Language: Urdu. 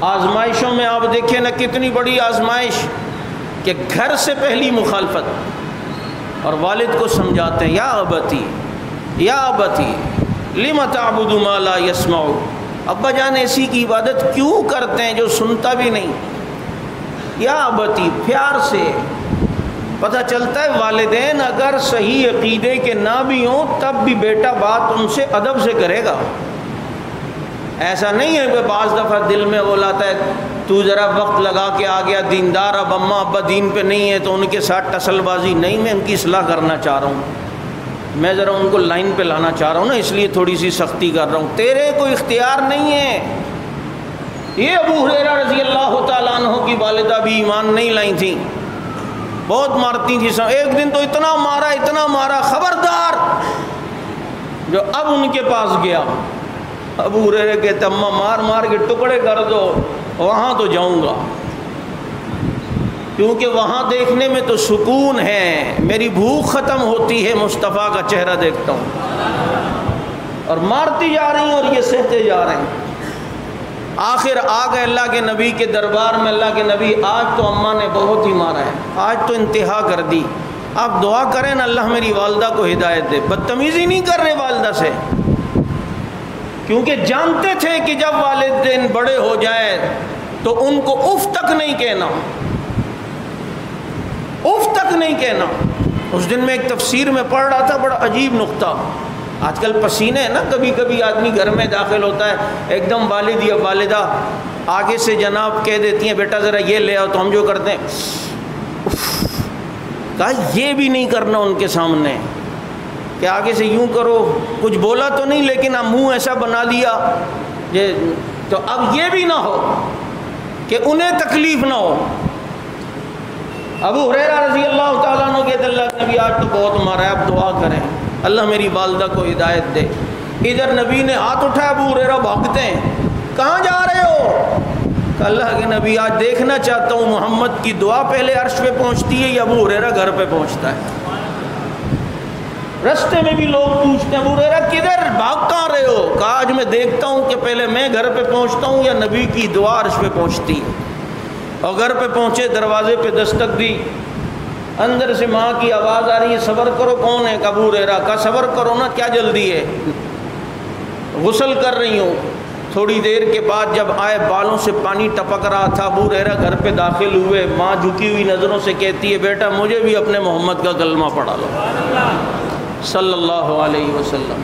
آزمائشوں میں آپ دیکھیں نا کتنی بڑی آزمائش کہ گھر سے پہلی مخالفت، اور والد کو سمجھاتے ہیں یا ابتی لم تعبد ما لا يسمع، ابا جان ایسی کی عبادت کیوں کرتے ہیں جو سنتا بھی نہیں؟ یا ابتی پیار سے پتہ چلتا ہے والدین اگر صحیح عقیدے کے نہ بھی ہوں تب بھی بیٹا بات ان سے ادب سے کرے گا۔ ایسا نہیں ہے کہ بعض دفعہ دل میں وہ لاتا ہے تو ذرا وقت لگا کے آ گیا دیندار، اب اماں ابا دین پہ نہیں ہے تو ان کے ساتھ ٹسل بازی نہیں، میں ان کی اصلاح کرنا چاہ رہا ہوں، میں ذرا ان کو لائن پہ لانا چاہ رہا ہوں نا، اس لیے تھوڑی سی سختی کر رہا ہوں، تیرے کوئی اختیار نہیں ہے۔ یہ ابو ہریرہ رضی اللہ تعالیٰ عنہ کی والدہ بھی ایمان نہیں لائی تھیں، بہت مارتی تھی، ایک دن تو اتنا مارا خبردار، جو اب ان کے پاس گیا ابو ہریرہ کہتے اماں مار مار کے ٹکڑے کر دو، وہاں تو جاؤں گا کیونکہ وہاں دیکھنے میں تو سکون ہے، میری بھوک ختم ہوتی ہے مصطفیٰ کا چہرہ دیکھتا ہوں، اور مارتی جا رہی ہیں اور یہ سہتے جا رہے ہیں۔ آخر آ گئے اللہ کے نبی کے دربار میں، اللہ کے نبی آج تو اماں نے بہت ہی مارا ہے، آج تو انتہا کر دی، آپ دعا کریں نا اللہ میری والدہ کو ہدایت دے۔ بدتمیزی نہیں کر رہے والدہ سے، کیونکہ جانتے تھے کہ جب والدین بڑے ہو جائیں تو ان کو اف تک نہیں کہنا، اف تک نہیں کہنا۔ اس دن میں ایک تفسیر میں پڑھ رہا تھا، بڑا عجیب نقطہ، آج کل پسینے ہیں نا، کبھی کبھی آدمی گھر میں داخل ہوتا ہے ایک دم والد یا والدہ آگے سے جناب کہہ دیتی ہیں بیٹا ذرا یہ لے آؤ، تو ہم جو کرتے ہیں کہا یہ بھی نہیں کرنا ان کے سامنے کہ آگے سے یوں کرو، کچھ بولا تو نہیں لیکن اب منہ ایسا بنا لیا تو اب یہ بھی نہ ہو کہ انہیں تکلیف نہ ہو۔ ابو ہریرہ رضی اللہ تعالیٰ عنہ کہتے اللہ کے نبی آج تو بہت مارا ہے، اب دعا کریں اللہ میری والدہ کو ہدایت دے۔ ادھر نبی نے ہاتھ اٹھایا، ابو ہریرہ بھاگتے ہیں، کہاں جا رہے ہو؟ کہ اللہ کے نبی آج دیکھنا چاہتا ہوں محمد کی دعا پہلے عرش پہ پہنچتی ہے یا ابو ہریرہ گھر پہ پہنچتا ہے۔ رستے میں بھی لوگ پوچھتے ہیں ابو ہریرہ کدھر بھاگ کہاں رہے ہو؟ کہا آج میں دیکھتا ہوں کہ پہلے میں گھر پہ پہنچتا ہوں یا نبی کی دعا عرش پہ پہنچتی ہے۔ اور گھر پہ پہنچے، دروازے پہ دستک دی، اندر سے ماں کی آواز آ رہی ہے صبر کرو، کون ہے؟ ابو ہریرہ کا صبر کرو نا، کیا جلدی ہے، غسل کر رہی ہوں۔ تھوڑی دیر کے بعد جب آئے بالوں سے پانی ٹپک رہا تھا، ابو ہریرہ گھر پہ داخل ہوئے، ماں جھکی ہوئی نظروں سے کہتی ہے بیٹا مجھے بھی اپنے محمد کا کلمہ پڑھا لو صلی اللہ علیہ وسلم۔